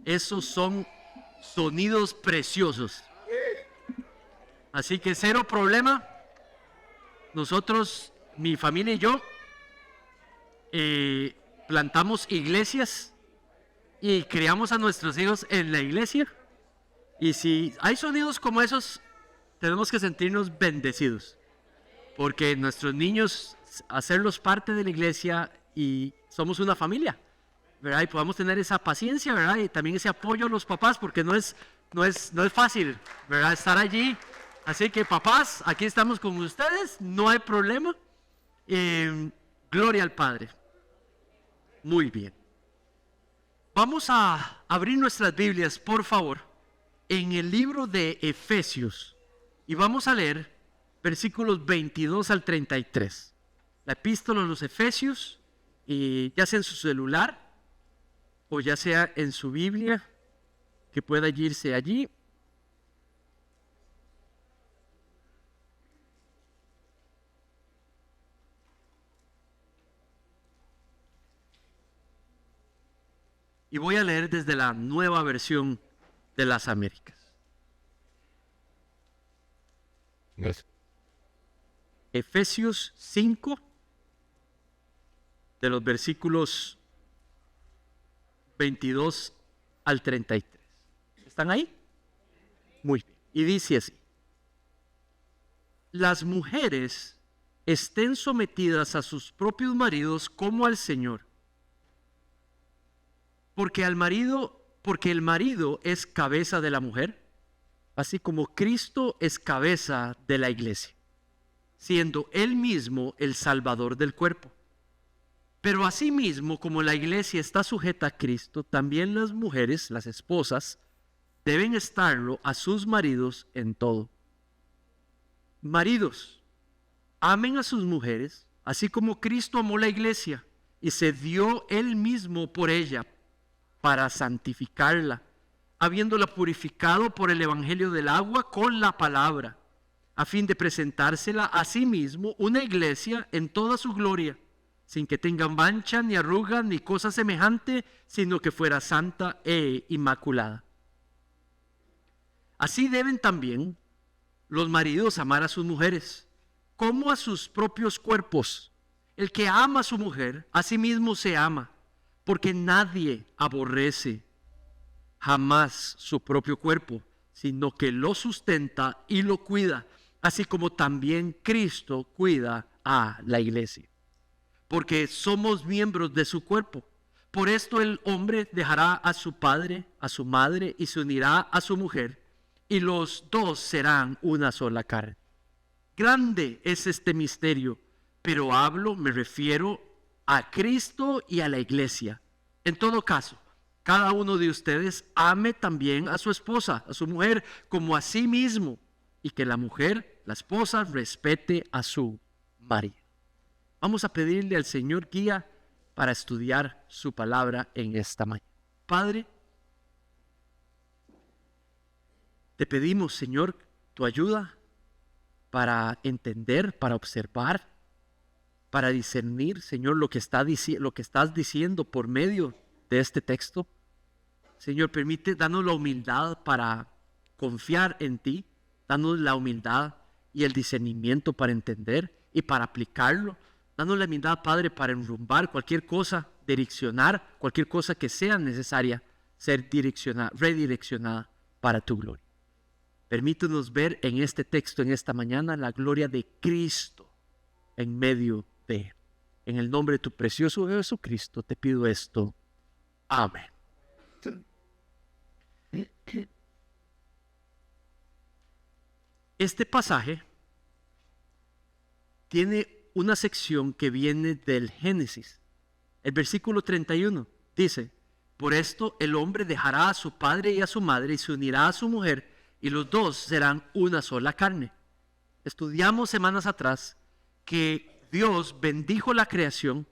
Esos son sonidos preciosos. Así que cero problema. Nosotros, mi familia y yo, plantamos iglesias y criamos a nuestros hijos en la iglesia. Y si hay sonidos como esos, tenemos que sentirnos bendecidos. Porque nuestros niños, hacerlos parte de la iglesia y somos una familia, ¿verdad? Y podamos tener esa paciencia, ¿verdad? Y también ese apoyo a los papás, porque no es fácil, ¿verdad? Estar allí. Así que papás, aquí estamos con ustedes, no hay problema. Gloria al Padre. Muy bien. Vamos a abrir nuestras Biblias, por favor, en el libro de Efesios. Y vamos a leer versículos 22 al 33. La epístola a los Efesios, ya sea en su celular o ya sea en su Biblia, que pueda irse allí. Y voy a leer desde la Nueva Versión de las Américas. Gracias. Efesios 5, de los versículos 22 al 33. ¿Están ahí? Muy bien. Y dice así: las mujeres estén sometidas a sus propios maridos como al Señor. Porque el marido es cabeza de la mujer, así como Cristo es cabeza de la iglesia, siendo Él mismo el Salvador del cuerpo. Pero asimismo, como la iglesia está sujeta a Cristo, también las mujeres, las esposas, deben estarlo a sus maridos en todo. Maridos, amen a sus mujeres, así como Cristo amó la iglesia y se dio Él mismo por ella, para santificarla, habiéndola purificado por el evangelio del agua con la palabra, a fin de presentársela a sí mismo una iglesia en toda su gloria, sin que tenga mancha, ni arruga, ni cosa semejante, sino que fuera santa e inmaculada. Así deben también los maridos amar a sus mujeres, como a sus propios cuerpos. El que ama a su mujer, a sí mismo se ama, porque nadie aborrece jamás su propio cuerpo, sino que lo sustenta y lo cuida, así como también Cristo cuida a la iglesia. Porque somos miembros de su cuerpo. Por esto el hombre dejará a su padre, a su madre, y se unirá a su mujer, y los dos serán una sola carne. Grande es este misterio, pero me refiero a Cristo y a la iglesia. En todo caso, cada uno de ustedes ame también a su esposa, a su mujer, como a sí mismo, y que la mujer, la esposa, respete a su marido. Vamos a pedirle al Señor guía para estudiar su palabra en esta mañana. Padre, te pedimos, Señor, tu ayuda para entender, para observar, para discernir, Señor, lo que estás diciendo por medio de este texto. Señor, danos la humildad para confiar en ti, danos la humildad y el discernimiento para entender y para aplicarlo. Danos la humildad, Padre, para enrumbar cualquier cosa, direccionar cualquier cosa que sea necesaria ser redireccionada para tu gloria. Permítanos ver en este texto, en esta mañana, la gloria de Cristo en medio de él. En el nombre de tu precioso Jesucristo te pido esto. Amén. Este pasaje tiene una sección que viene del Génesis. El versículo 31 dice: por esto el hombre dejará a su padre y a su madre y se unirá a su mujer, y los dos serán una sola carne. Estudiamos semanas atrás que Dios bendijo la creación.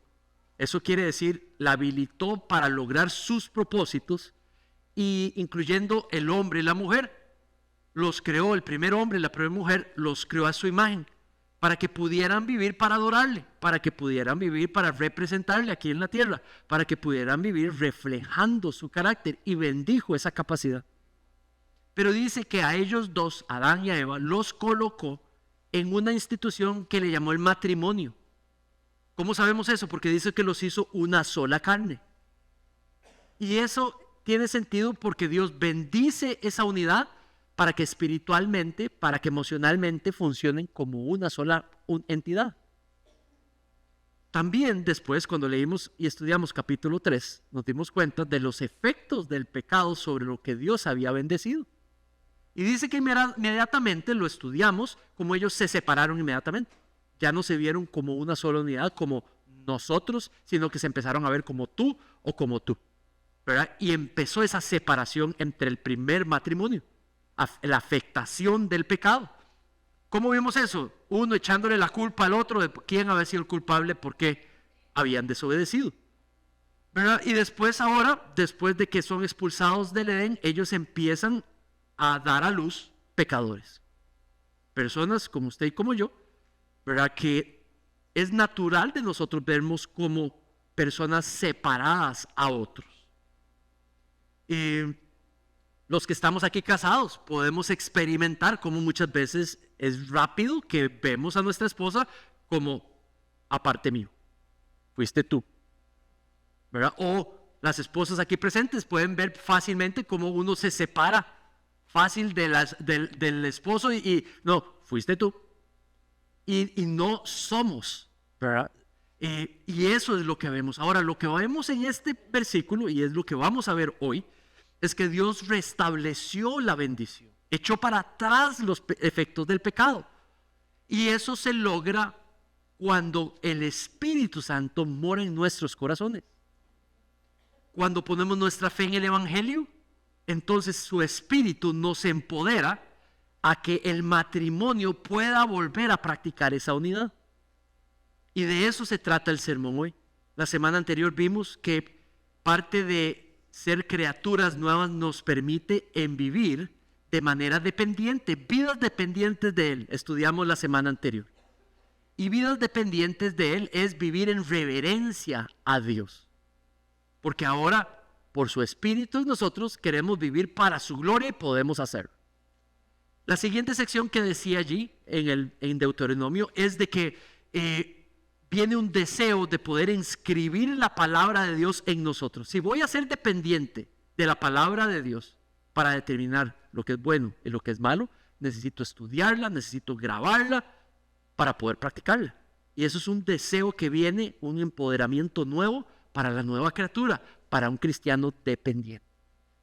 Eso quiere decir, la habilitó para lograr sus propósitos, y incluyendo el hombre y la mujer. Los creó, el primer hombre y la primera mujer, los creó a su imagen. para que pudieran vivir para adorarle, para que pudieran vivir para representarle aquí en la tierra, para que pudieran vivir reflejando su carácter, y bendijo esa capacidad. Pero dice que a ellos dos, Adán y a Eva, los colocó en una institución que le llamó el matrimonio. ¿Cómo sabemos eso? Porque dice que los hizo una sola carne. Y eso tiene sentido porque Dios bendice esa unidad para que espiritualmente, para que emocionalmente funcionen como una sola entidad. También después, cuando leímos y estudiamos capítulo 3, nos dimos cuenta de los efectos del pecado sobre lo que Dios había bendecido. Y dice que inmediatamente lo estudiamos, como ellos se separaron inmediatamente. Ya no se vieron como una sola unidad, como nosotros, sino que se empezaron a ver como tú o como tú, ¿verdad? Y empezó esa separación entre el primer matrimonio, la afectación del pecado. ¿Cómo vimos eso? Uno echándole la culpa al otro de quién había sido el culpable porque habían desobedecido, ¿verdad? Y después ahora, después de que son expulsados del Edén, ellos empiezan a dar a luz pecadores. Personas como usted y como yo, ¿verdad? Que es natural de nosotros vernos como personas separadas a otros. Los que estamos aquí casados podemos experimentar cómo muchas veces es rápido que vemos a nuestra esposa como aparte mío, fuiste tú, ¿verdad? O las esposas aquí presentes pueden ver fácilmente cómo uno se separa fácil del esposo y no, fuiste tú. Y no somos, ¿verdad? Y eso es lo que vemos. Ahora, lo que vemos en este versículo, y es lo que vamos a ver hoy, es que Dios restableció la bendición, echó para atrás los efectos del pecado. Y eso se logra cuando el Espíritu Santo mora en nuestros corazones. Cuando ponemos nuestra fe en el Evangelio, entonces su Espíritu nos empodera a que el matrimonio pueda volver a practicar esa unidad. Y de eso se trata el sermón hoy. La semana anterior vimos que parte de ser criaturas nuevas nos permite en vivir de manera dependiente, vidas dependientes de Él. Estudiamos la semana anterior. Y vidas dependientes de Él es vivir en reverencia a Dios. Porque ahora, por su Espíritu, nosotros queremos vivir para su gloria y podemos hacerlo. La siguiente sección que decía allí en Deuteronomio es de que viene un deseo de poder inscribir la palabra de Dios en nosotros. Si voy a ser dependiente de la palabra de Dios para determinar lo que es bueno y lo que es malo, necesito estudiarla, necesito grabarla para poder practicarla. Y eso es un deseo que viene, un empoderamiento nuevo para la nueva criatura, para un cristiano dependiente.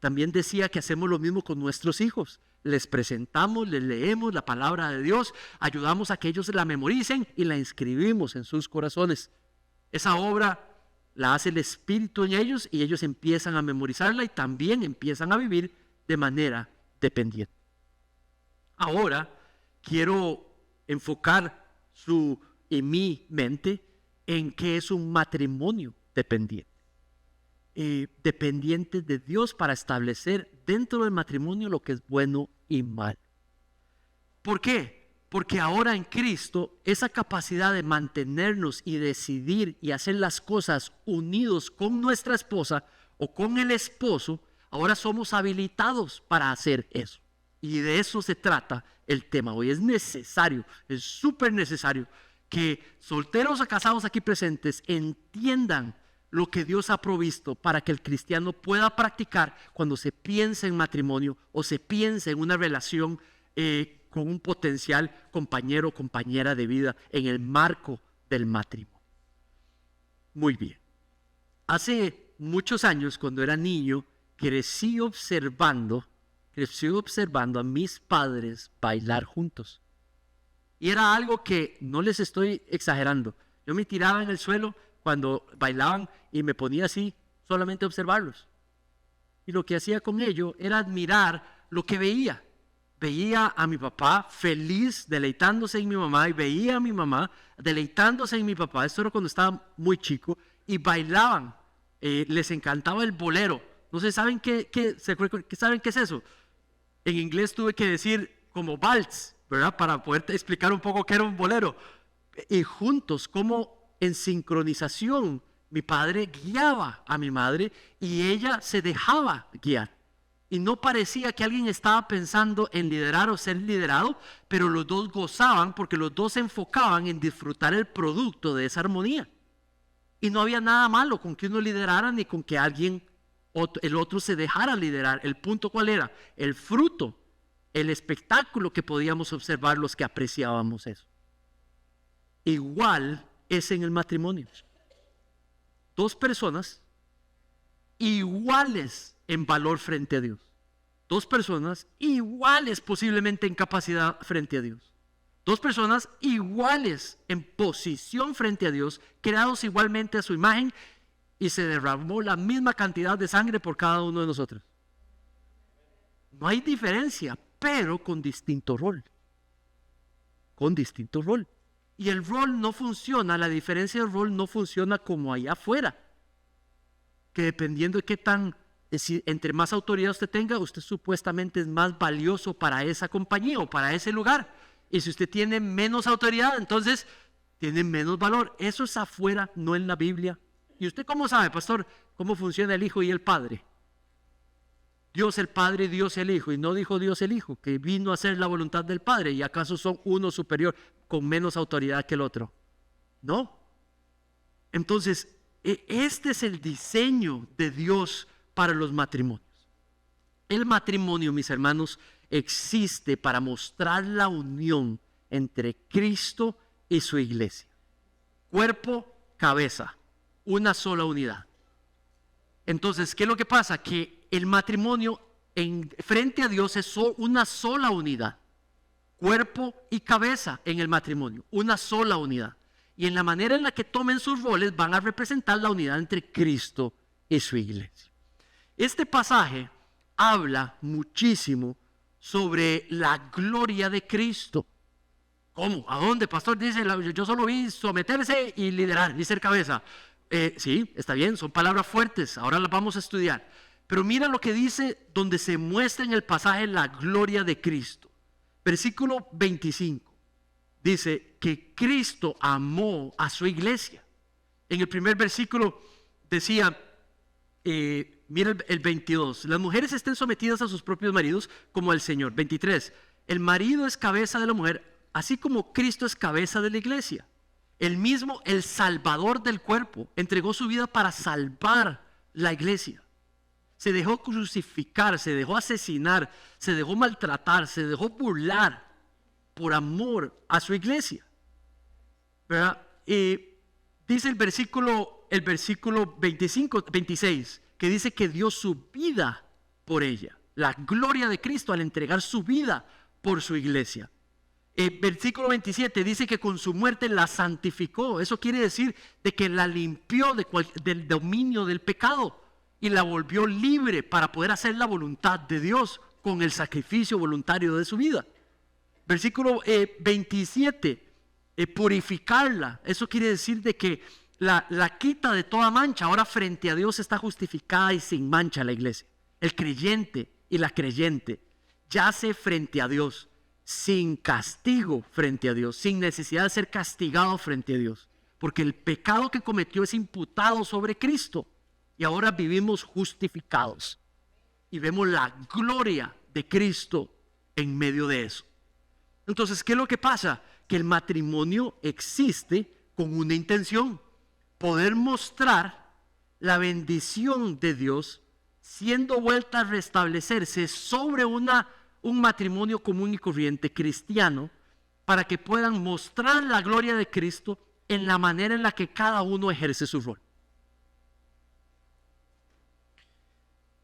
También decía que hacemos lo mismo con nuestros hijos. Les presentamos, les leemos la palabra de Dios, ayudamos a que ellos la memoricen y la inscribimos en sus corazones. Esa obra la hace el Espíritu en ellos y ellos empiezan a memorizarla y también empiezan a vivir de manera dependiente. Ahora quiero enfocar en mi mente en qué es un matrimonio dependiente. Dependientes de Dios para establecer dentro del matrimonio lo que es bueno y malo. ¿Por qué? Porque ahora en Cristo esa capacidad de mantenernos y decidir y hacer las cosas unidos con nuestra esposa o con el esposo, ahora somos habilitados para hacer eso. Y de eso se trata el tema hoy. Es necesario, es súper necesario que solteros o casados aquí presentes entiendan lo que Dios ha provisto para que el cristiano pueda practicar cuando se piensa en matrimonio o se piensa en una relación con un potencial compañero o compañera de vida en el marco del matrimonio. Muy bien. Hace muchos años, cuando era niño, crecí observando a mis padres bailar juntos. Y era algo que no les estoy exagerando. Yo me tiraba en el suelo cuando bailaban y me ponía así, solamente a observarlos. Y lo que hacía con ello era admirar lo que veía. Veía a mi papá feliz, deleitándose en mi mamá, y veía a mi mamá deleitándose en mi papá. Esto era cuando estaba muy chico, y bailaban. Les encantaba el bolero. No sé, ¿saben qué es eso? En inglés tuve que decir como vals, ¿verdad? Para poder explicar un poco qué era un bolero. Y juntos, como en sincronización, mi padre guiaba a mi madre y ella se dejaba guiar. Y no parecía que alguien estaba pensando en liderar o ser liderado, pero los dos gozaban porque los dos se enfocaban en disfrutar el producto de esa armonía. Y no había nada malo con que uno liderara ni con que el otro se dejara liderar. El punto ¿cuál era? El fruto, el espectáculo que podíamos observar los que apreciábamos eso. Igual es en el matrimonio. Dos personas iguales en valor frente a Dios. Dos personas iguales posiblemente en capacidad frente a Dios. Dos personas iguales en posición frente a Dios, creados igualmente a su imagen, y se derramó la misma cantidad de sangre por cada uno de nosotros. No hay diferencia, pero con distinto rol. Con distinto rol. Y el rol no funciona, la diferencia del rol no funciona como allá afuera. Que dependiendo de qué tan, entre más autoridad usted tenga, usted supuestamente es más valioso para esa compañía o para ese lugar. Y si usted tiene menos autoridad, entonces tiene menos valor. Eso es afuera, no en la Biblia. ¿Y usted cómo sabe, pastor, cómo funciona el Hijo y el Padre? Dios el Padre, Dios el Hijo. Y no dijo Dios el Hijo, que vino a hacer la voluntad del Padre. ¿Y acaso son uno superior con menos autoridad que el otro? No. Entonces, este es el diseño de Dios para los matrimonios. El matrimonio, mis hermanos, existe para mostrar la unión entre Cristo y su iglesia. Cuerpo, cabeza, una sola unidad. Entonces, ¿qué es lo que pasa? Que el matrimonio frente a Dios es una sola unidad. Cuerpo y cabeza en el matrimonio, una sola unidad. Y en la manera en la que tomen sus roles van a representar la unidad entre Cristo y su iglesia. Este pasaje habla muchísimo sobre la gloria de Cristo. ¿Cómo? ¿A dónde, pastor? Dice, yo solo vi someterse y liderar y ser cabeza. Sí, está bien, son palabras fuertes, ahora las vamos a estudiar. Pero mira lo que dice donde se muestra en el pasaje la gloria de Cristo. Versículo 25. Dice que Cristo amó a su iglesia. En el primer versículo decía, mira el 22, las mujeres estén sometidas a sus propios maridos como al Señor. 23, el marido es cabeza de la mujer, así como Cristo es cabeza de la iglesia. Él mismo, el salvador del cuerpo, entregó su vida para salvar la iglesia. Se dejó crucificar, se dejó asesinar, se dejó maltratar, se dejó burlar por amor a su iglesia. ¿Verdad? Dice el versículo 26, que dice que dio su vida por ella. La gloria de Cristo al entregar su vida por su iglesia. Versículo 27 dice que con su muerte la santificó. Eso quiere decir de que la limpió del dominio del pecado y la volvió libre para poder hacer la voluntad de Dios con el sacrificio voluntario de su vida. Versículo 27, purificarla. Eso quiere decir de que la quita de toda mancha. Ahora frente a Dios está justificada y sin mancha la iglesia. El creyente y la creyente yace frente a Dios, sin castigo frente a Dios, sin necesidad de ser castigado frente a Dios, porque el pecado que cometió es imputado sobre Cristo y ahora vivimos justificados y vemos la gloria de Cristo en medio de eso. Entonces, ¿qué es lo que pasa? Que el matrimonio existe con una intención: poder mostrar la bendición de Dios siendo vuelta a restablecerse sobre un matrimonio común y corriente cristiano, para que puedan mostrar la gloria de Cristo en la manera en la que cada uno ejerce su rol.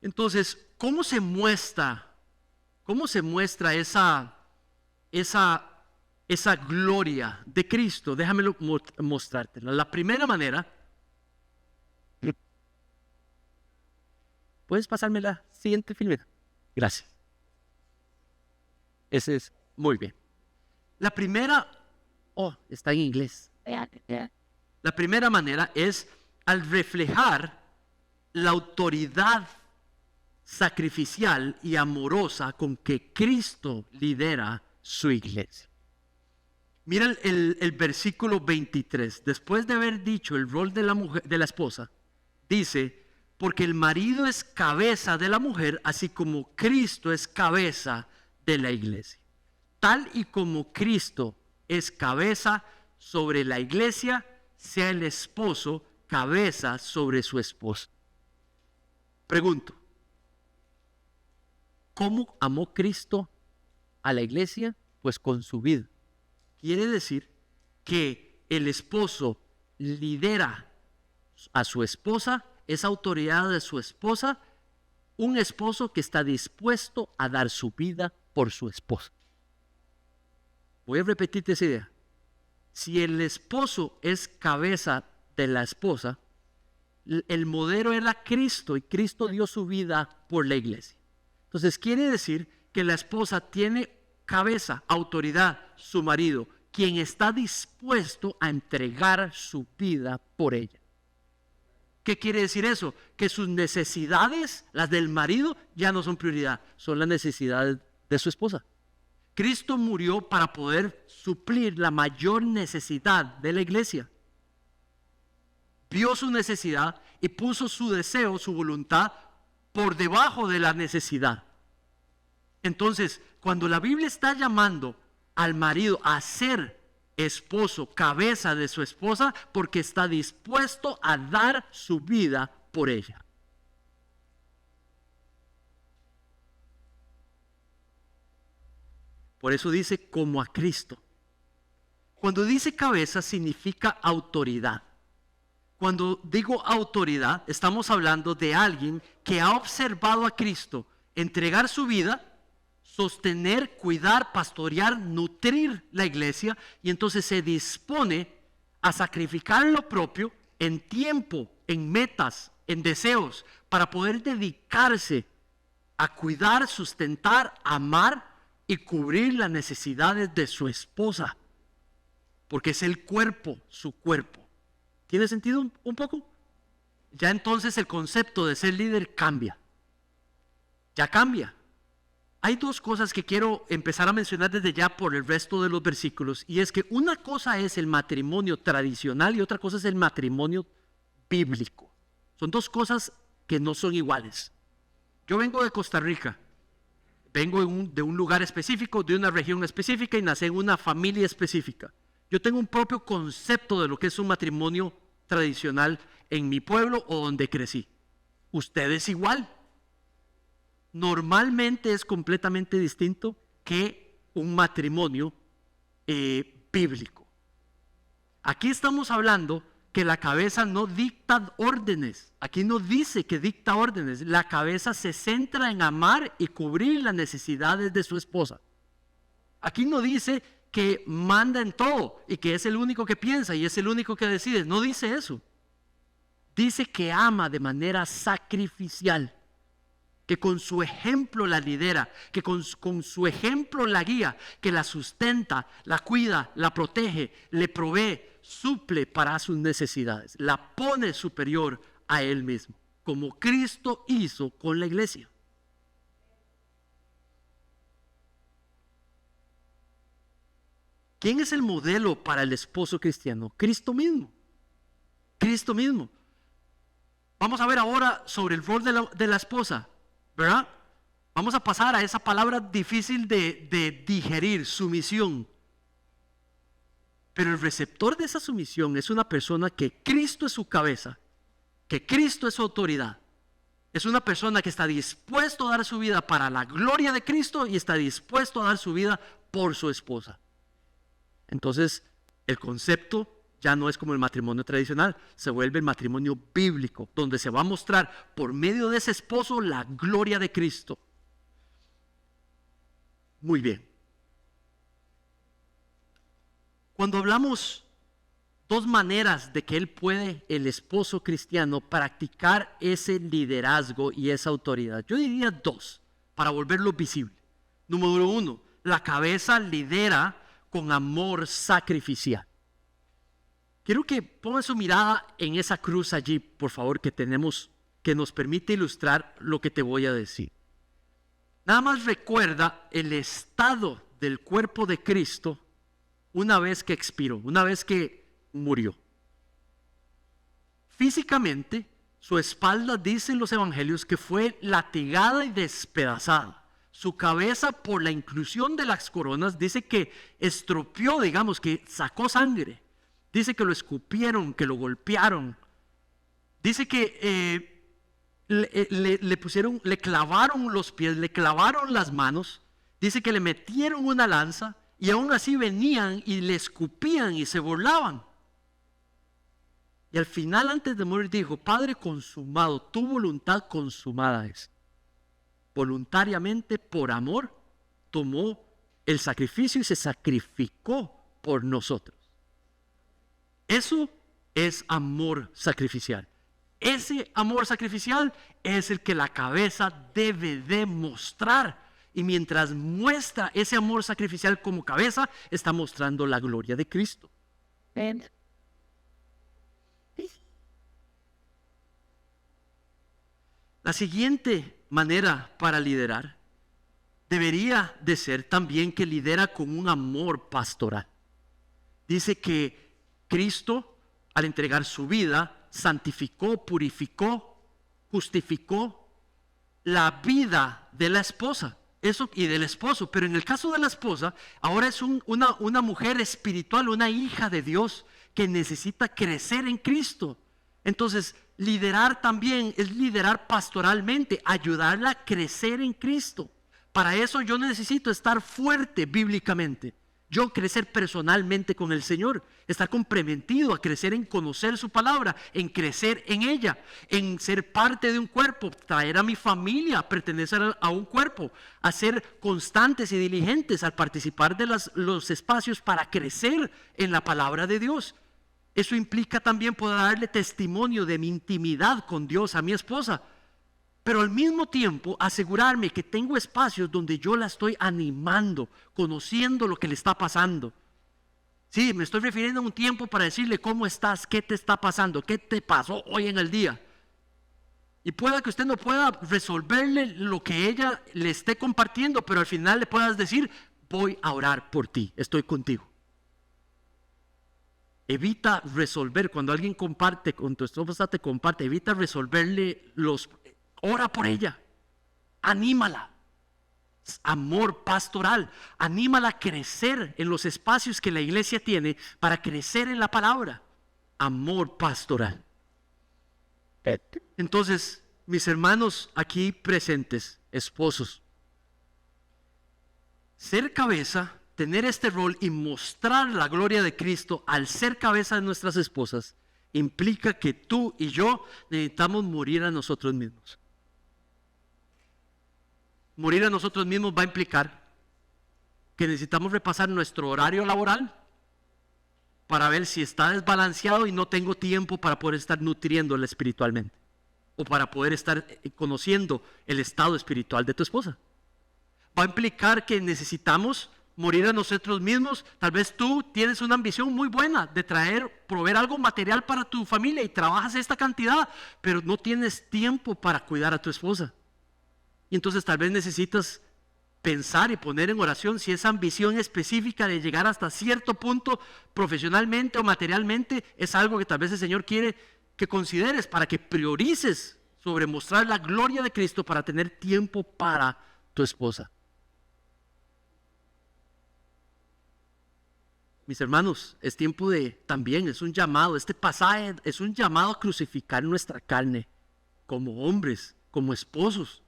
Entonces, ¿cómo se muestra esa gloria de Cristo? Déjamelo mostrártela. La primera manera, ¿puedes pasarme la siguiente filmera? Gracias. Ese es, muy bien. La primera, está en inglés. La primera manera es al reflejar la autoridad sacrificial y amorosa con que Cristo lidera su iglesia. Mira el versículo 23. Después de haber dicho el rol de la mujer, de la esposa, dice: porque el marido es cabeza de la mujer, así como Cristo es cabeza de la iglesia. Tal y como Cristo es cabeza sobre la iglesia, sea el esposo cabeza sobre su esposa. Pregunto, ¿cómo amó Cristo a la iglesia? Pues con su vida. Quiere decir que el esposo lidera a su esposa, es autoridad de su esposa, un esposo que está dispuesto a dar su vida por su esposa. Voy a repetirte esa idea. Si el esposo es cabeza de la esposa, el modelo era Cristo y Cristo dio su vida por la iglesia. Entonces quiere decir que la esposa tiene cabeza, autoridad, su marido, quien está dispuesto a entregar su vida por ella. ¿Qué quiere decir eso? Que sus necesidades, las del marido, ya no son prioridad, son las necesidades de su esposa. Cristo murió para poder suplir la mayor necesidad de la iglesia. Vio su necesidad y puso su deseo, su voluntad, por debajo de la necesidad. Entonces, cuando la Biblia está llamando al marido a ser esposo, cabeza de su esposa, porque está dispuesto a dar su vida por ella. Por eso dice como a Cristo. Cuando dice cabeza significa autoridad. Cuando digo autoridad, estamos hablando de alguien que ha observado a Cristo entregar su vida, sostener, cuidar, pastorear, nutrir la iglesia, y entonces se dispone a sacrificar lo propio en tiempo, en metas, en deseos, para poder dedicarse a cuidar, sustentar, amar y cubrir las necesidades de su esposa, porque es el cuerpo, su cuerpo. ¿Tiene sentido un poco? Ya entonces el concepto de ser líder cambia. Ya cambia. Hay dos cosas que quiero empezar a mencionar desde ya por el resto de los versículos, y es que una cosa es el matrimonio tradicional y otra cosa es el matrimonio bíblico. Son dos cosas que no son iguales. Yo vengo de Costa Rica, vengo de un lugar específico, de una región específica y nací en una familia específica. Yo tengo un propio concepto de lo que es un matrimonio tradicional en mi pueblo o donde crecí. Usted es igual. Normalmente es completamente distinto que un matrimonio bíblico. Aquí estamos hablando que la cabeza no dicta órdenes. Aquí no dice que dicta órdenes. La cabeza se centra en amar y cubrir las necesidades de su esposa. Aquí no dice que manda en todo y que es el único que piensa y es el único que decide. No dice eso. Dice que ama de manera sacrificial, que con su ejemplo la lidera, que con su ejemplo la guía, que la sustenta, la cuida, la protege, le provee, suple para sus necesidades, la pone superior a él mismo, como Cristo hizo con la iglesia. ¿Quién es el modelo para el esposo cristiano? Cristo mismo. Cristo mismo. Vamos a ver ahora sobre el rol de la esposa, ¿verdad? Vamos a pasar a esa palabra difícil de digerir, sumisión. Pero el receptor de esa sumisión es una persona que Cristo es su cabeza, que Cristo es su autoridad. Es una persona que está dispuesto a dar su vida para la gloria de Cristo y está dispuesto a dar su vida por su esposa. Entonces, el concepto ya no es como el matrimonio tradicional, se vuelve el matrimonio bíblico, donde se va a mostrar por medio de ese esposo la gloria de Cristo. Muy bien. Cuando hablamos dos maneras de que el esposo cristiano, practicar ese liderazgo y esa autoridad, yo diría dos, para volverlo visible. Número uno, la cabeza lidera con amor sacrificial. Quiero que pongan su mirada en esa cruz allí, por favor, que tenemos, que nos permite ilustrar lo que te voy a decir. Nada más recuerda el estado del cuerpo de Cristo una vez que expiró, una vez que murió. Físicamente, su espalda, dicen los evangelios, que fue latigada y despedazada. Su cabeza, por la inclusión de las coronas, dice que estropeó, digamos, que sacó sangre. Dice que lo escupieron, que lo golpearon. Dice que le clavaron los pies, le clavaron las manos. Dice que le metieron una lanza y aún así venían y le escupían y se burlaban. Y al final, antes de morir, dijo: Padre, consumado, tu voluntad consumada es. Voluntariamente, por amor, tomó el sacrificio y se sacrificó por nosotros. Eso es amor sacrificial. Ese amor sacrificial es el que la cabeza debe demostrar. Y mientras muestra ese amor sacrificial como cabeza, está mostrando la gloria de Cristo. La siguiente manera para liderar debería de ser también que lidera con un amor pastoral. Dice que Cristo, al entregar su vida, santificó, purificó, justificó la vida de la esposa. Eso y del esposo, pero en el caso de la esposa, ahora es una mujer espiritual, una hija de Dios que necesita crecer en Cristo. Entonces, liderar también es liderar pastoralmente, ayudarla a crecer en Cristo. Para eso yo necesito estar fuerte bíblicamente. Yo crecer personalmente con el Señor, estar comprometido a crecer en conocer su palabra, en crecer en ella, en ser parte de un cuerpo, traer a mi familia a pertenecer a un cuerpo, a ser constantes y diligentes al participar de los espacios para crecer en la palabra de Dios. Eso implica también poder darle testimonio de mi intimidad con Dios a mi esposa, pero al mismo tiempo asegurarme que tengo espacios donde yo la estoy animando, conociendo lo que le está pasando. Sí, me estoy refiriendo a un tiempo para decirle: ¿cómo estás? ¿Qué te está pasando? ¿Qué te pasó hoy en el día? Y pueda que usted no pueda resolverle lo que ella le esté compartiendo, pero al final le puedas decir: voy a orar por ti, estoy contigo. Evita resolver, cuando alguien comparte, con tu esposa te comparte, evita resolverle ora por ella, anímala. Amor pastoral, anímala a crecer en los espacios que la iglesia tiene para crecer en la palabra. Amor pastoral. Entonces, mis hermanos aquí presentes, esposos, ser cabeza, tener este rol y mostrar la gloria de Cristo al ser cabeza de nuestras esposas, implica que tú y yo necesitamos morir a nosotros mismos. Morir a nosotros mismos va a implicar que necesitamos repasar nuestro horario laboral para ver si está desbalanceado y no tengo tiempo para poder estar nutriéndola espiritualmente, o para poder estar conociendo el estado espiritual de tu esposa. Va a implicar que necesitamos morir a nosotros mismos. Tal vez tú tienes una ambición muy buena de proveer algo material para tu familia y trabajas esta cantidad, pero no tienes tiempo para cuidar a tu esposa. Y entonces tal vez necesitas pensar y poner en oración si esa ambición específica de llegar hasta cierto punto profesionalmente o materialmente es algo que tal vez el Señor quiere que consideres, para que priorices sobre mostrar la gloria de Cristo para tener tiempo para tu esposa. Mis hermanos, es tiempo también es un llamado, este pasaje es un llamado a crucificar nuestra carne como hombres, como esposos.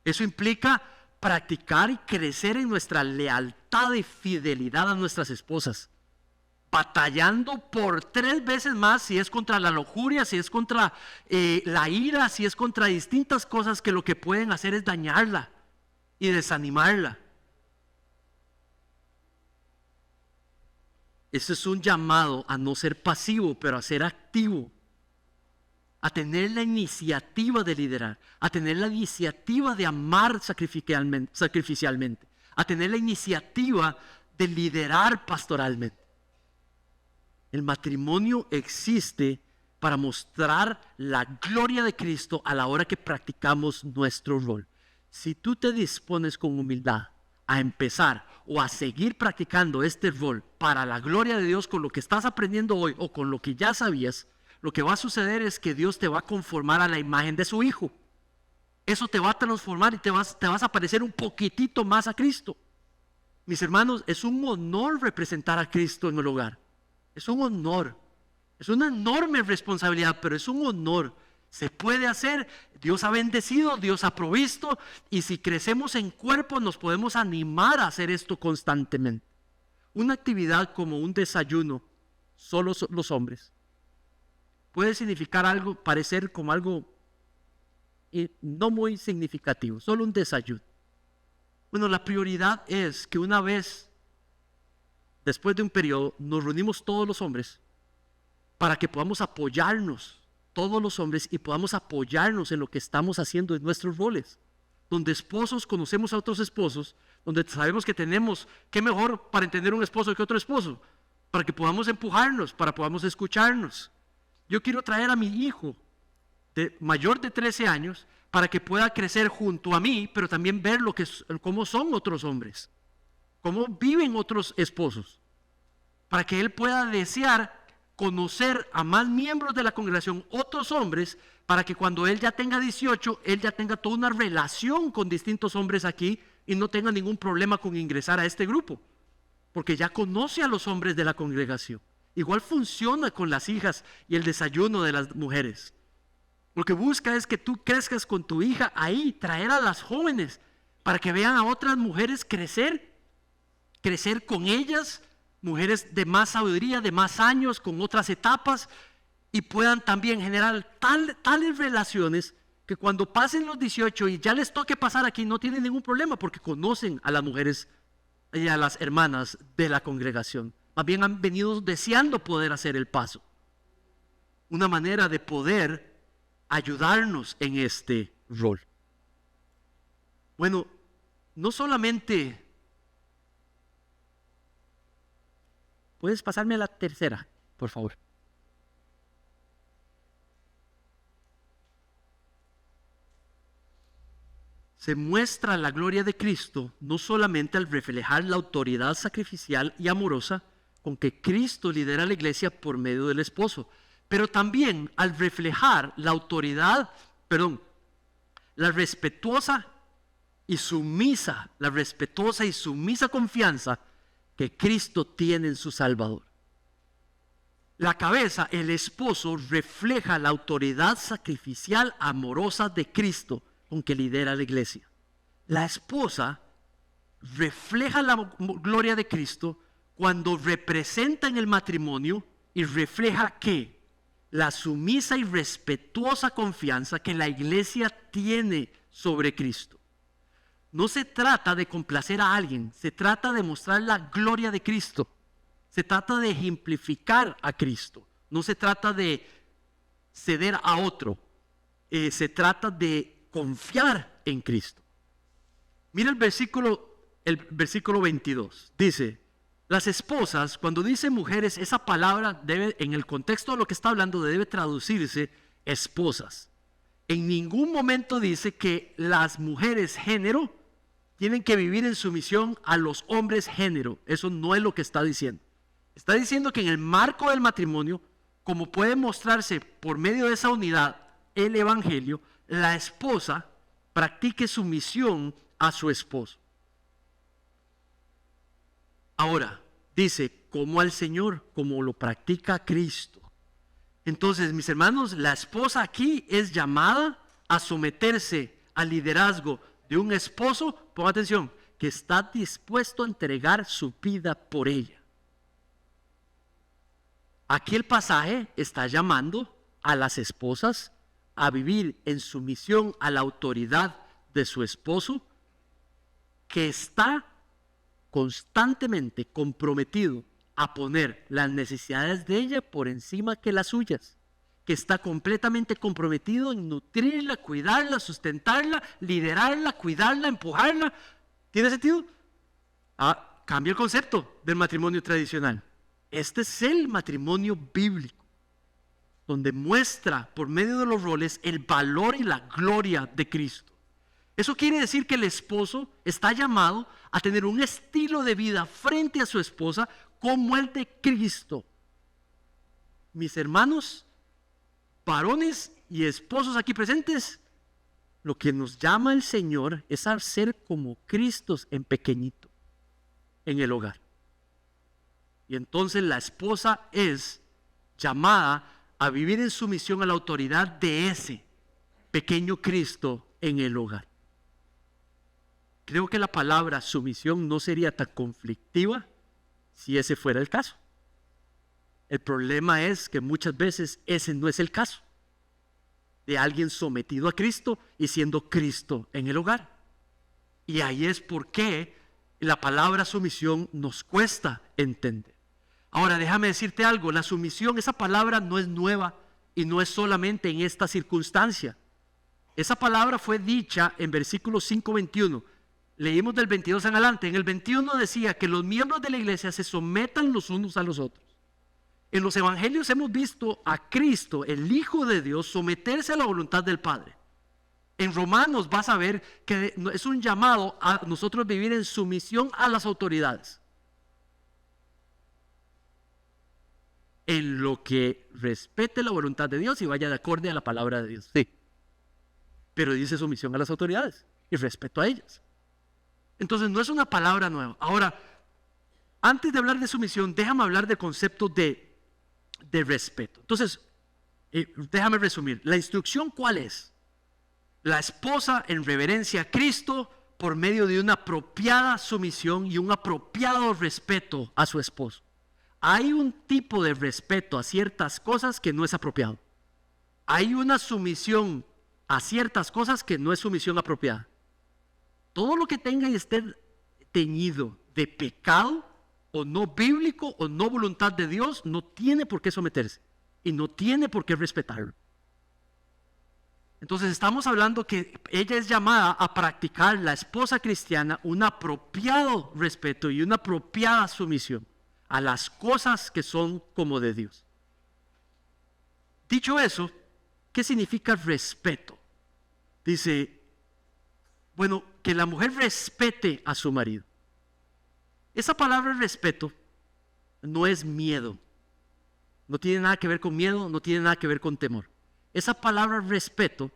Eso implica practicar y crecer en nuestra lealtad y fidelidad a nuestras esposas, batallando por 3 veces más si es contra la lujuria, si es contra la ira, si es contra distintas cosas que lo que pueden hacer es dañarla y desanimarla. Eso es un llamado a no ser pasivo, pero a ser activo, a tener la iniciativa de liderar, a tener la iniciativa de amar sacrificialmente, a tener la iniciativa de liderar pastoralmente. El matrimonio existe para mostrar la gloria de Cristo a la hora que practicamos nuestro rol. Si tú te dispones con humildad a empezar o a seguir practicando este rol para la gloria de Dios con lo que estás aprendiendo hoy o con lo que ya sabías, lo que va a suceder es que Dios te va a conformar a la imagen de su Hijo. Eso te va a transformar y te vas a parecer un poquitito más a Cristo. Mis hermanos, es un honor representar a Cristo en el hogar. Es un honor. Es una enorme responsabilidad, pero es un honor. Se puede hacer. Dios ha bendecido, Dios ha provisto, y si crecemos en cuerpo nos podemos animar a hacer esto constantemente. Una actividad como un desayuno, solo los hombres, puede significar algo, parecer como algo no muy significativo, solo un desayuno. Bueno, la prioridad es que una vez, después de un periodo, nos reunimos todos los hombres para que podamos apoyarnos, todos los hombres, y podamos apoyarnos en lo que estamos haciendo en nuestros roles. Donde esposos conocemos a otros esposos, donde sabemos que tenemos, qué mejor para entender un esposo que otro esposo, para que podamos empujarnos, para que podamos escucharnos. Yo quiero traer a mi hijo mayor de 13 años para que pueda crecer junto a mí, pero también ver cómo son otros hombres, cómo viven otros esposos, para que él pueda desear conocer a más miembros de la congregación, otros hombres, para que cuando él ya tenga 18, él ya tenga toda una relación con distintos hombres aquí y no tenga ningún problema con ingresar a este grupo, porque ya conoce a los hombres de la congregación. Igual funciona con las hijas y el desayuno de las mujeres. Lo que busca es que tú crezcas con tu hija ahí, traer a las jóvenes para que vean a otras mujeres crecer con ellas, mujeres de más sabiduría, de más años, con otras etapas, y puedan también generar tales relaciones que cuando pasen los 18 y ya les toque pasar aquí no tienen ningún problema porque conocen a las mujeres y a las hermanas de la congregación. Más bien han venido deseando poder hacer el paso. Una manera de poder ayudarnos en este rol. Bueno, no solamente... ¿Puedes pasarme a la tercera, por favor? Se muestra la gloria de Cristo no solamente al reflejar la autoridad sacrificial y amorosa con que Cristo lidera la iglesia por medio del esposo, pero también al reflejar la respetuosa y sumisa confianza que Cristo tiene en su Salvador. La cabeza, el esposo, refleja la autoridad sacrificial amorosa de Cristo con que lidera la iglesia. La esposa refleja la gloria de Cristo cuando representa en el matrimonio y refleja que la sumisa y respetuosa confianza que la iglesia tiene sobre Cristo. No se trata de complacer a alguien, se trata de mostrar la gloria de Cristo. Se trata de ejemplificar a Cristo. No se trata de ceder a otro. Se trata de confiar en Cristo. Mira el versículo 22. Dice, las esposas, cuando dice mujeres, esa palabra debe, en el contexto de lo que está hablando, debe traducirse esposas. En ningún momento dice que las mujeres género tienen que vivir en sumisión a los hombres género. Eso no es lo que está diciendo. Está diciendo que en el marco del matrimonio, como puede mostrarse por medio de esa unidad el evangelio, la esposa practique sumisión a su esposo. Ahora, dice, como al Señor, como lo practica Cristo. Entonces, mis hermanos, la esposa aquí es llamada a someterse al liderazgo de un esposo, ponga atención, que está dispuesto a entregar su vida por ella. Aquí el pasaje está llamando a las esposas a vivir en sumisión a la autoridad de su esposo, que está constantemente comprometido a poner las necesidades de ella por encima que las suyas, que está completamente comprometido en nutrirla, cuidarla, sustentarla, liderarla, cuidarla, empujarla. ¿Tiene sentido? Cambia el concepto del matrimonio tradicional. Este es el matrimonio bíblico, donde muestra por medio de los roles el valor y la gloria de Cristo. Eso quiere decir que el esposo está llamado a tener un estilo de vida frente a su esposa como el de Cristo. Mis hermanos, varones y esposos aquí presentes, lo que nos llama el Señor es a ser como Cristos en pequeñito, en el hogar. Y entonces la esposa es llamada a vivir en sumisión a la autoridad de ese pequeño Cristo en el hogar. Creo que la palabra sumisión no sería tan conflictiva si ese fuera el caso. El problema es que muchas veces ese no es el caso de alguien sometido a Cristo y siendo Cristo en el hogar. Y ahí es por qué la palabra sumisión nos cuesta entender. Ahora déjame decirte algo, la sumisión, esa palabra no es nueva y no es solamente en esta circunstancia. Esa palabra fue dicha en versículo 5:21. Leímos del 22 en adelante. En el 21 decía que los miembros de la iglesia se sometan los unos a los otros. En los evangelios hemos visto a Cristo, el Hijo de Dios, someterse a la voluntad del Padre. En Romanos vas a ver que es un llamado a nosotros vivir en sumisión a las autoridades. En lo que respete la voluntad de Dios y vaya de acorde a la palabra de Dios. Sí. Pero dice sumisión a las autoridades y respeto a ellas. Entonces no es una palabra nueva. Ahora, antes de hablar de sumisión, déjame hablar del concepto de respeto. Entonces, déjame resumir. La instrucción, ¿cuál es? La esposa en reverencia a Cristo por medio de una apropiada sumisión y un apropiado respeto a su esposo. Hay un tipo de respeto a ciertas cosas que no es apropiado. Hay una sumisión a ciertas cosas que no es sumisión apropiada. Todo lo que tenga y esté teñido de pecado o no bíblico o no voluntad de Dios no tiene por qué someterse y no tiene por qué respetarlo. Entonces estamos hablando que ella es llamada a practicar, la esposa cristiana, un apropiado respeto y una apropiada sumisión a las cosas que son como de Dios. Dicho eso, ¿qué significa respeto? Dice, bueno, que la mujer respete a su marido. Esa palabra respeto no es miedo. No tiene nada que ver con miedo, no tiene nada que ver con temor. Esa palabra respeto,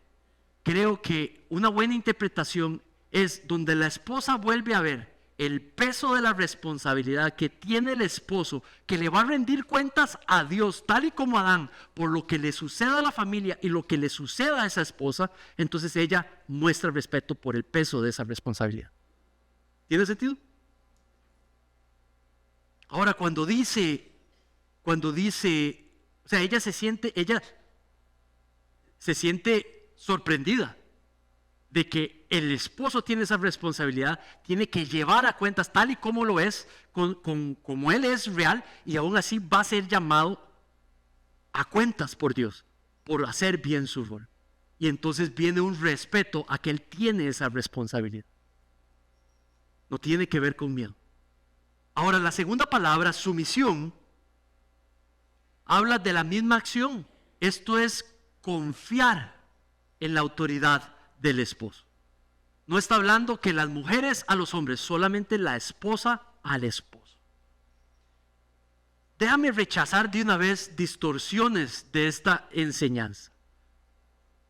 creo que una buena interpretación es donde la esposa vuelve a ver el peso de la responsabilidad que tiene el esposo, que le va a rendir cuentas a Dios, tal y como Adán, por lo que le suceda a la familia y lo que le suceda a esa esposa. Entonces ella muestra respeto por el peso de esa responsabilidad. ¿Tiene sentido? Ahora cuando dice, o sea, ella se siente sorprendida de que el esposo tiene esa responsabilidad, tiene que llevar a cuentas tal y como lo es, como él es real, y aún así va a ser llamado a cuentas por Dios, por hacer bien su rol. Y entonces viene un respeto a que él tiene esa responsabilidad. No tiene que ver con miedo. Ahora, la segunda palabra, sumisión, habla de la misma acción. Esto es confiar en la autoridad del esposo. No está hablando que las mujeres a los hombres, solamente la esposa al esposo. Déjame rechazar de una vez distorsiones de esta enseñanza.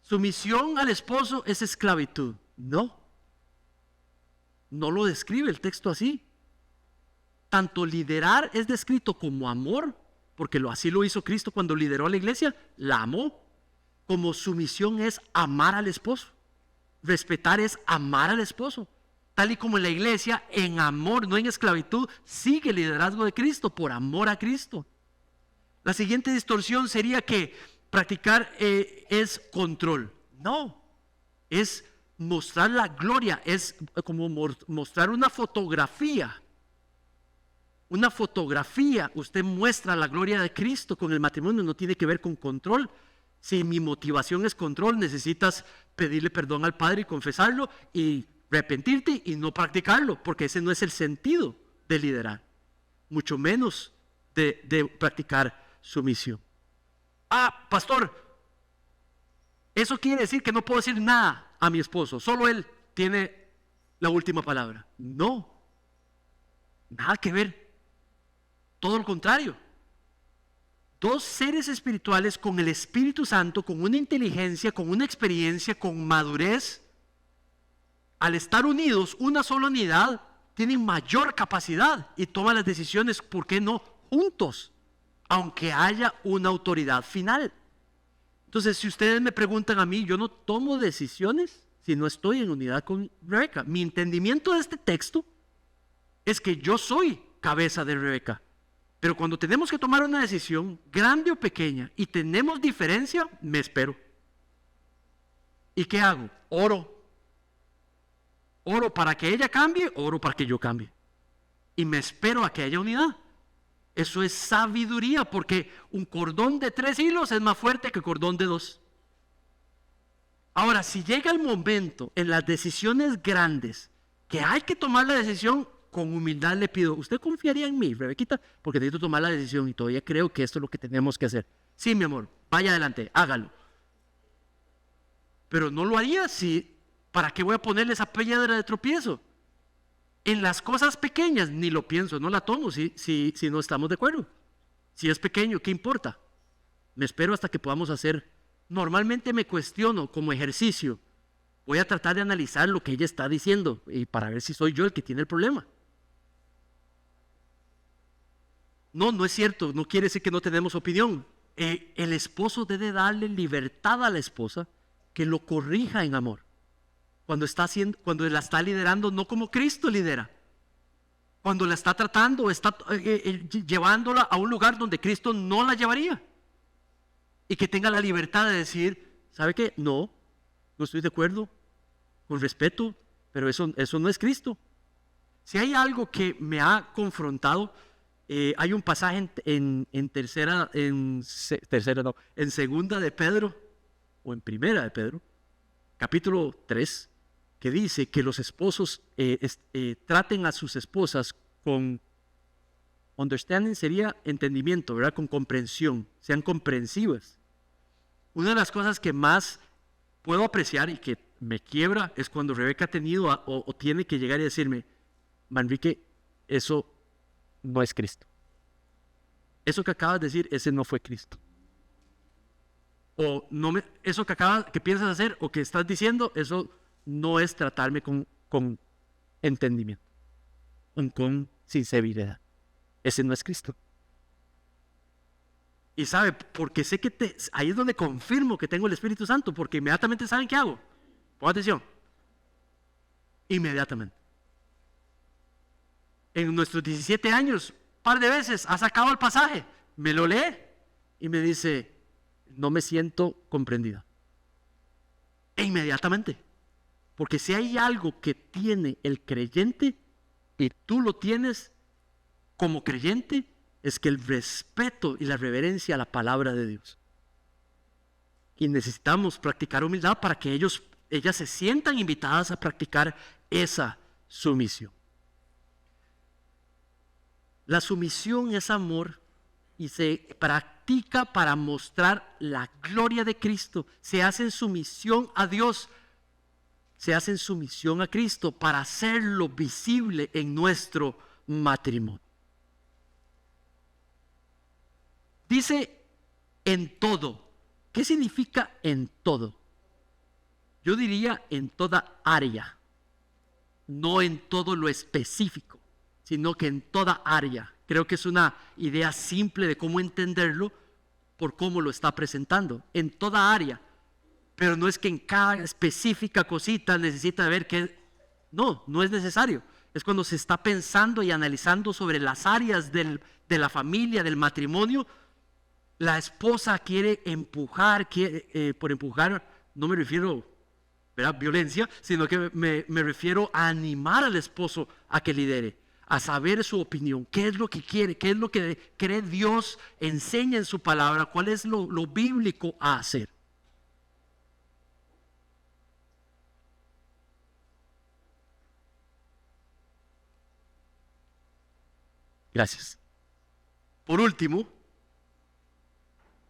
Sumisión al esposo es esclavitud. No lo describe el texto así. Tanto liderar es descrito como amor, porque así lo hizo Cristo cuando lideró a la iglesia, la amó. Como sumisión es amar al esposo. Respetar es amar al esposo. Tal y como en la iglesia, en amor, no en esclavitud, sigue el liderazgo de Cristo por amor a Cristo. La siguiente distorsión sería que practicar es control. No, es mostrar la gloria, es como mostrar una fotografía. Una fotografía, usted muestra la gloria de Cristo con el matrimonio, no tiene que ver con control. Si mi motivación es control, necesitas pedirle perdón al Padre y confesarlo y arrepentirte y no practicarlo, porque ese no es el sentido de liderar, mucho menos de practicar sumisión. Ah, pastor, eso quiere decir que no puedo decir nada a mi esposo, solo él. tiene la última palabra. No, nada que ver. Todo lo contrario. Dos seres espirituales con el Espíritu Santo, con una inteligencia, con una experiencia, con madurez, al estar unidos, una sola unidad, tienen mayor capacidad y toman las decisiones, ¿por qué no? Juntos, aunque haya una autoridad final. Entonces, si ustedes me preguntan a mí, yo no tomo decisiones si no estoy en unidad con Rebeca. Mi entendimiento de este texto es que yo soy cabeza de Rebeca. Pero cuando tenemos que tomar una decisión, grande o pequeña, y tenemos diferencia, me espero. ¿Y qué hago? Oro. Oro para que ella cambie, oro para que yo cambie. Y me espero a que haya unidad. Eso es sabiduría, porque un cordón de 3 hilos es más fuerte que un cordón de 2. Ahora, si llega el momento en las decisiones grandes que hay que tomar la decisión, con humildad le pido, ¿usted confiaría en mí, Rebequita? Porque necesito tomar la decisión y todavía creo que esto es lo que tenemos que hacer. Sí, mi amor, vaya adelante, hágalo. Pero no lo haría si, ¿para qué voy a ponerle esa piedra de tropiezo? En las cosas pequeñas ni lo pienso, no la tomo si no estamos de acuerdo. Si es pequeño, ¿qué importa? Me espero hasta que podamos hacer. Normalmente me cuestiono como ejercicio. Voy a tratar de analizar lo que ella está diciendo y para ver si soy yo el que tiene el problema. No es cierto, no quiere decir que no tenemos opinión. El esposo debe darle libertad a la esposa que lo corrija en amor. Cuando la está liderando no como Cristo lidera. Cuando la está tratando, está llevándola a un lugar donde Cristo no la llevaría. Y que tenga la libertad de decir, ¿sabe qué? No estoy de acuerdo, con respeto, pero eso no es Cristo. Si hay algo que me ha confrontado, hay un pasaje en segunda de Pedro, o en primera de Pedro, capítulo 3, que dice que los esposos traten a sus esposas con understanding, sería entendimiento, ¿verdad? Con comprensión, sean comprensivas. Una de las cosas que más puedo apreciar y que me quiebra es cuando Rebeca ha tenido o tiene que llegar y decirme, Manrique, eso no es Cristo. Eso que acabas de decir, ese no fue Cristo. O eso que piensas hacer o que estás diciendo, eso no es tratarme con entendimiento, con sinceridad. Ese no es Cristo. Y sabe, porque sé que ahí es donde confirmo que tengo el Espíritu Santo, porque inmediatamente saben qué hago. Pon atención. Inmediatamente. En nuestros 17 años, un par de veces ha sacado el pasaje, me lo lee y me dice, no me siento comprendida. E inmediatamente. Porque si hay algo que tiene el creyente y tú lo tienes como creyente, es que el respeto y la reverencia a la palabra de Dios. Y necesitamos practicar humildad para que ellas se sientan invitadas a practicar esa sumisión. La sumisión es amor y se practica para mostrar la gloria de Cristo. Se hace en sumisión a Dios, se hace en sumisión a Cristo para hacerlo visible en nuestro matrimonio. Dice en todo. ¿Qué significa en todo? Yo diría en toda área, no en todo lo específico, sino que en toda área. Creo que es una idea simple de cómo entenderlo por cómo lo está presentando. En toda área, pero no es que en cada específica cosita necesita ver qué. No es necesario. Es cuando se está pensando y analizando sobre las áreas de la familia, del matrimonio. La esposa quiere empujar, por empujar no me refiero a violencia, sino que me refiero a animar al esposo a que lidere, a saber su opinión, qué es lo que quiere, qué es lo que cree Dios, enseña en su palabra, cuál es lo bíblico a hacer. Gracias. Por último,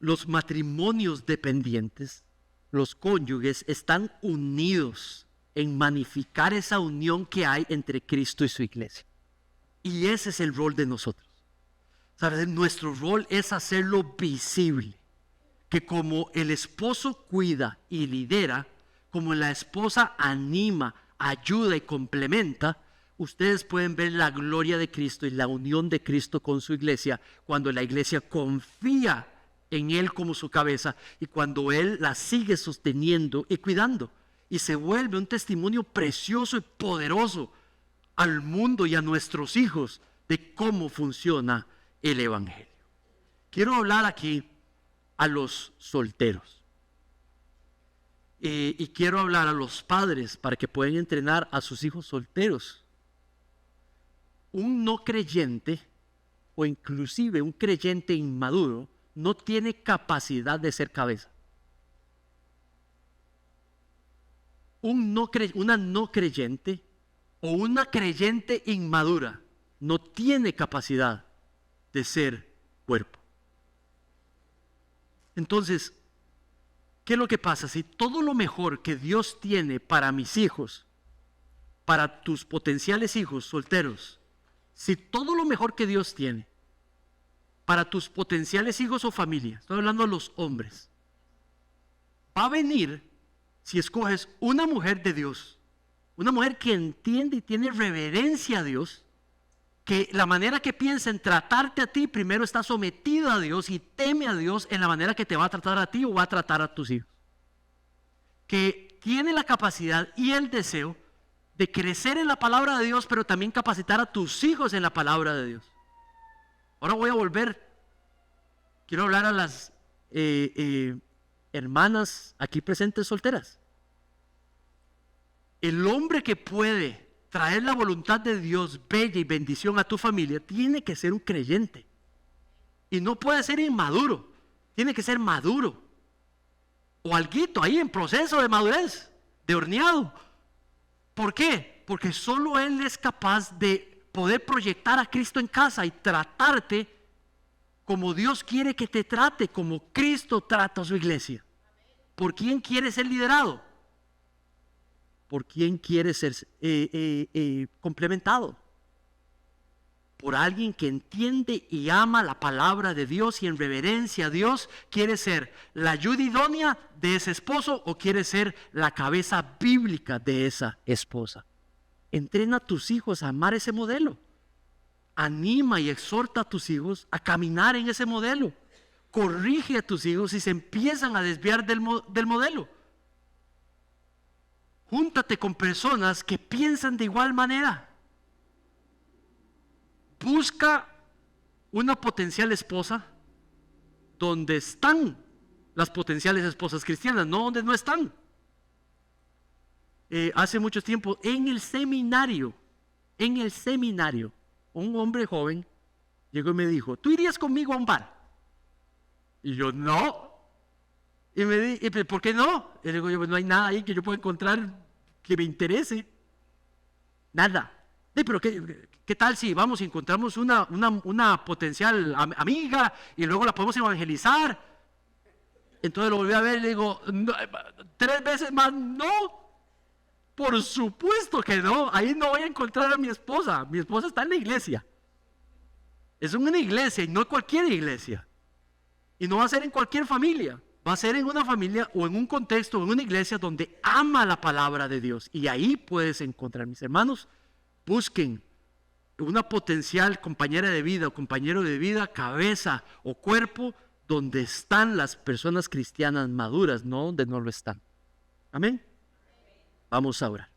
los matrimonios dependientes, los cónyuges, están unidos en magnificar esa unión que hay entre Cristo y su iglesia. Y ese es el rol de nosotros. ¿Sabes? Nuestro rol es hacerlo visible. Que como el esposo cuida y lidera, como la esposa anima, ayuda y complementa, ustedes pueden ver la gloria de Cristo y la unión de Cristo con su iglesia cuando la iglesia confía en Él como su cabeza y cuando Él la sigue sosteniendo y cuidando. Y se vuelve un testimonio precioso y poderoso al mundo y a nuestros hijos de cómo funciona el Evangelio. Quiero hablar aquí a los solteros. Y quiero hablar a los padres para que puedan entrenar a sus hijos solteros. Un no creyente o inclusive un creyente inmaduro no tiene capacidad de ser cabeza. Una no creyente o una creyente inmadura no tiene capacidad de ser cuerpo. Entonces, ¿qué es lo que pasa? Si todo lo mejor que Dios tiene para mis hijos, para tus potenciales hijos solteros, si todo lo mejor que Dios tiene para tus potenciales hijos o familia, estoy hablando de los hombres, va a venir si escoges una mujer de Dios, una mujer que entiende y tiene reverencia a Dios, que la manera que piensa en tratarte a ti primero está sometida a Dios y teme a Dios en la manera que te va a tratar a ti o va a tratar a tus hijos. Que tiene la capacidad y el deseo de crecer en la palabra de Dios, pero también capacitar a tus hijos en la palabra de Dios. Ahora voy a volver. Quiero hablar a las hermanas aquí presentes solteras. El hombre que puede traer la voluntad de Dios bella y bendición a tu familia tiene que ser un creyente. Y no puede ser inmaduro. Tiene que ser maduro. O alguito ahí en proceso de madurez, de horneado. ¿Por qué? Porque solo Él es capaz de poder proyectar a Cristo en casa y tratarte como Dios quiere que te trate, como Cristo trata a su iglesia. ¿Por quién quiere ser liderado? ¿Por quién quiere ser complementado? Por alguien que entiende y ama la palabra de Dios y en reverencia a Dios quiere ser la ayuda idónea de ese esposo o quiere ser la cabeza bíblica de esa esposa. Entrena a tus hijos a amar ese modelo. Anima y exhorta a tus hijos a caminar en ese modelo. Corrige a tus hijos si se empiezan a desviar del modelo. Júntate con personas que piensan de igual manera. Busca una potencial esposa donde están las potenciales esposas cristianas, no donde no están. Hace mucho tiempo en el seminario, un hombre joven llegó y me dijo, ¿tú irías conmigo a un bar? Y yo, no. Y me dije, ¿por qué no? Y le digo, yo, pues no hay nada ahí que yo pueda encontrar que me interese. Nada. Pero ¿qué tal si vamos y encontramos una potencial amiga y luego la podemos evangelizar? Entonces lo volví a ver y le digo, no, 3 veces más, no. Por supuesto que no. Ahí no voy a encontrar a mi esposa. Mi esposa está en la iglesia. Es una iglesia y no cualquier iglesia. Y no va a ser en cualquier familia. Va a ser en una familia o en un contexto, en una iglesia donde ama la palabra de Dios. Y ahí puedes encontrar, mis hermanos, busquen una potencial compañera de vida o compañero de vida, cabeza o cuerpo, donde están las personas cristianas maduras, no donde no lo están. Amén. Vamos a orar.